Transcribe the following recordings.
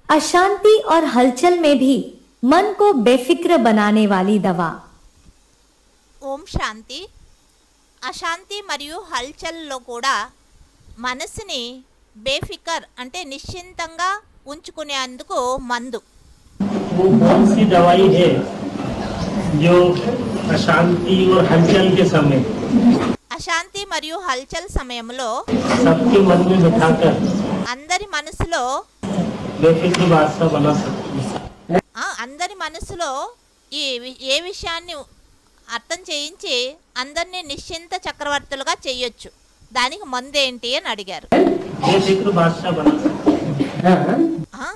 अशांति और हलचल में भी मन को बेफिक्र बनाने वाली दवा। ఓం శాంతి. అశాంతి మరియు హల్చల్లో కూడా మనసుని బేఫికర్ అంటే నిశ్చింతంగా ఉంచుకునేందుకు మందు. वो कौन सी दवाई है जो अशांति और हलचल के समय అశాంతి మరియు హల్చల్ సమయంలో सबके मन में बिठाकर అందరి మనసులో बेफिक्र बादशाह बना सकती है। అందరి మనసులో ఏ విషయాన్ని అర్థం చేయించి అందరినీ నిశ్చింత చక్రవర్తులుగా చేయొచ్చు, దానికి మందేంటి అని అడిగారు. बेफिक्र बादशाह बना सकती है।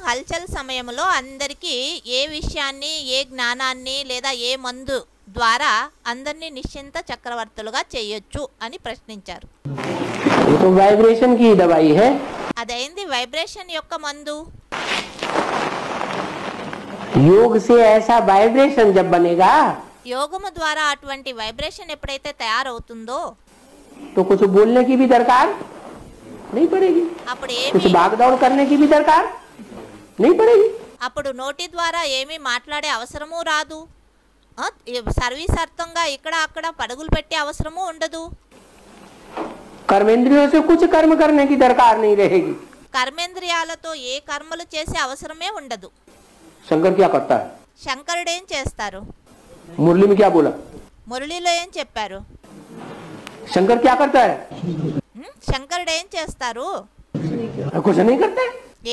హల్చల్ సమయంలో అందరికీ ఏ విషయాన్ని, ఏ జ్ఞానాన్ని లేదా ఏ మందు ద్వారా అందరినీ నిశ్చింత చక్రవర్తులుగా చేయొచ్చు అని ప్రశ్నించారు. ये तो वाइब्रेशन की दवाई है। అదైంది వైబ్రేషన్ యొక్క మందు. योग से ऐसा वाइब्रेशन जब बनेगा యోగము ద్వారా అటువంటి వైబ్రేషన్ ఎప్పుడైతే తయారవుతుందో तो कुछ बोलने की भी दरकार नहीं पड़ेगी, అప్పుడు कुछ ఏమి भाग दौड़ करने की भी दरकार नहीं पड़ेगी। అప్పుడు నోటి ద్వారా ఏమీ మాట్లాడే అవసరమూ రాదు. సర్వీస్ అర్థంగా ఇక్కడ అక్కడ పరుగులు పెట్టే అవసరమూ ఉండదు. कर्मेंद्रियों से कुछ कर्म करने की दरकार नहीं रहेगी। కర్మేంద్రియాలతో ఏ కర్మలు చేసే అవసరమే ఉండదు. शंकर क्या करता है? శంకరుడు ఏం చేస్తారు? मुरली में क्या बोला? మురళిలో ఏం చెప్పారు? शंकर क्या करता है? శంకరుడు ఏం చేస్తారు? कुछ नहीं करते।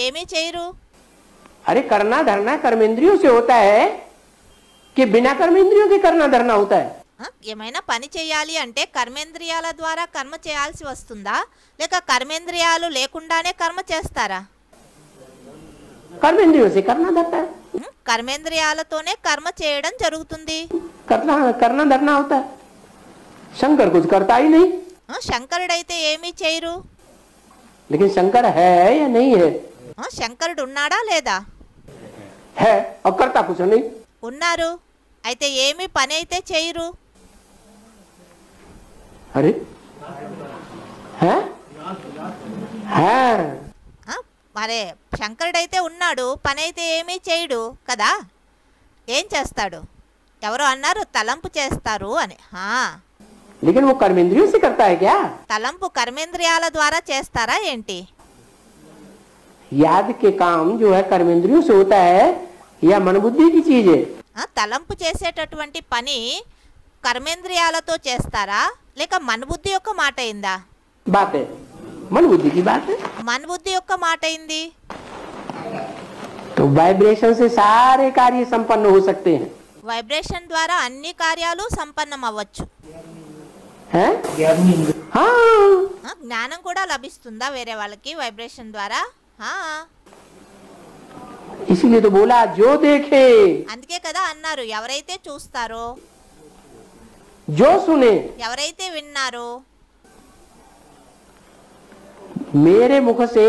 ఏమీ చేయరు. अरे करना धरना कर्मेंद्रियों से होता है कि बिना कर्मेंद्रियों के करना धरना होता है? ఏమైనా పని చేయాలి అంటే కర్మేంద్రియాల ద్వారా కర్మ చేయాల్సి వస్తుందా, లేక కర్మేంద్రియాలు లేకుండానే కర్మ చేస్తారా? कर्मेंद्रियों से करना धरना है, కర్మేంద్రియాలతోనే కర్మ చేయడం జరుగుతుంది. करना धरना होता है। शंकर कुछ करता ही नहीं। శంకరుడైతే ఏమీ చేయరు. लेकिन शंकर है या नहीं है? శంకరుడు ఉన్నాడా లేదా? है और करता कुछ नहीं। ఉన్నారు, అయితే ఏమీ పని అయితే చేయరు. अरे है है మరే శంకరుడైతే ఉన్నాడు, పని అయితే ఏమీ చేయడు కదా. ఏం చేస్తాడు? ఎవరో అన్నారు తలంపు చేస్తారు అని. लेकिन वो कर्मेंद्रियों से करता है क्या? తలంపు కర్మేంద్రియాల ద్వారా చేస్తారా ఏంటి? याद के काम जो है कर्मेंद्रियों से होता है या मन बुद्धि की चीज है? తలంపు చేసేటటువంటి పని కర్మేంద్రియాలతో చేస్తారా, లేక మనబుద్ధి యొక్క మాట అయిందా? बात है मन बुद्धि की बात है। మనబుద్ధి యొక్క మాట అయింది. तो वाइब्रेशन से सारे कार्य संपन्न हो सकते हैं। వైబ్రేషన్ ద్వారా అన్ని కార్యాలు సంపన్నం అవ్వచ్చు. हैं? हाँ జ్ఞానం కూడా లభిస్తుందా వేరే వాళ్ళకి వైబ్రేషన్ ద్వారా? इसीलिए तो बोला जो देखे, అందుకే కదా అన్నారు ఎవరైతే చూస్తారో, जो सुने। ఎవరైతే విన్నారో. मेरे मुख से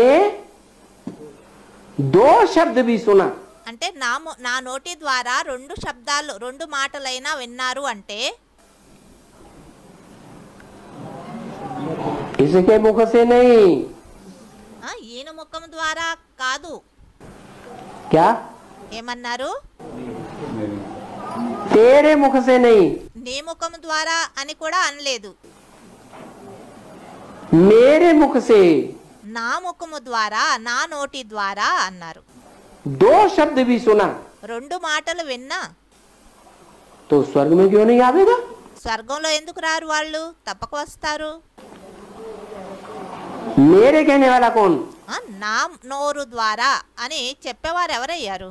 दो शब्द भी सुना, అంటే నా నోటి ద్వారా రెండు శబ్దాలు, రెండు మాటలైనా విన్నారు అంటే इसके मुख से नहीं। ఈయన ముఖం ద్వారా కాదు. क्या? ఏమన్నారు? तेरे मुख से नहीं, నీ ముఖం ద్వారా అని కూడా అనలేదు. मेरे मुख से నా ముఖము ద్వారా, నా నోటి ద్వారా అన్నారు. दो शब्द भी सुना రెండు మాటలు విన్నా तो स्वर्ग में क्यों नहीं आवेगा? స్వర్గంలో ఎందుకు రారు వాళ్ళు? తప్పక వస్తారు. मेरे कहने वाला कौन? నా నోరు ద్వారా అని చెప్పేవారు ఎవరయ్యారు?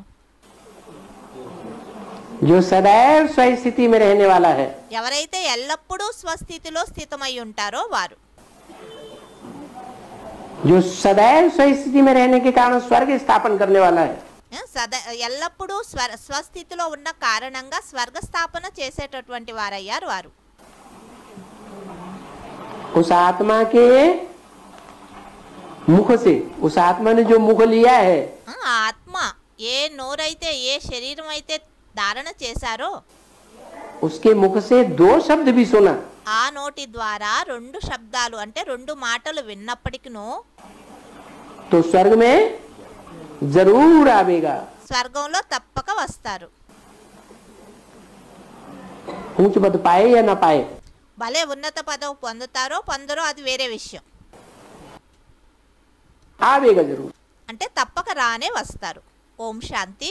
जो सदैव स्वस्थ स्थिति में रहने वाला है। ఎవరైతే ఎల్లప్పుడూ స్వస్థితిలో స్థితమై ఉంటారో వారు. जो सदैव स्वस्थ स्थिति में रहने के कारण स्वर्ग स्थापन करने वाला है। ఎల్లప్పుడూ స్వస్థితిలో ఉన్న కారణంగా స్వర్గ స్థాపన చేసేటటువంటి వారయ్యారు వారు. उस आत्मा के मुख से, उस आत्मा ने जो मुख लिया है, ఆత్మ ఏ నోరైతే, ఏ శరీరం అయితే ధారణ చేశారో उसके मुख से दो शब्द भी सुना ఆ నోటి ద్వారా రెండు శబ్దాలు అంటే రెండు మాటలు విన్నప్పటికినూ तो स्वर्ग में जरूर आवेगा। స్వర్గంలో తప్పక వస్తారు. ऊंच पद पाए या ना पाए, భలే ఉన్నత పదవి పొందుతారో పొందరో అది వేరే విషయం. आवेगा जरूर। అంటే తప్పక రానే వస్తారు. ఓం శాంతి.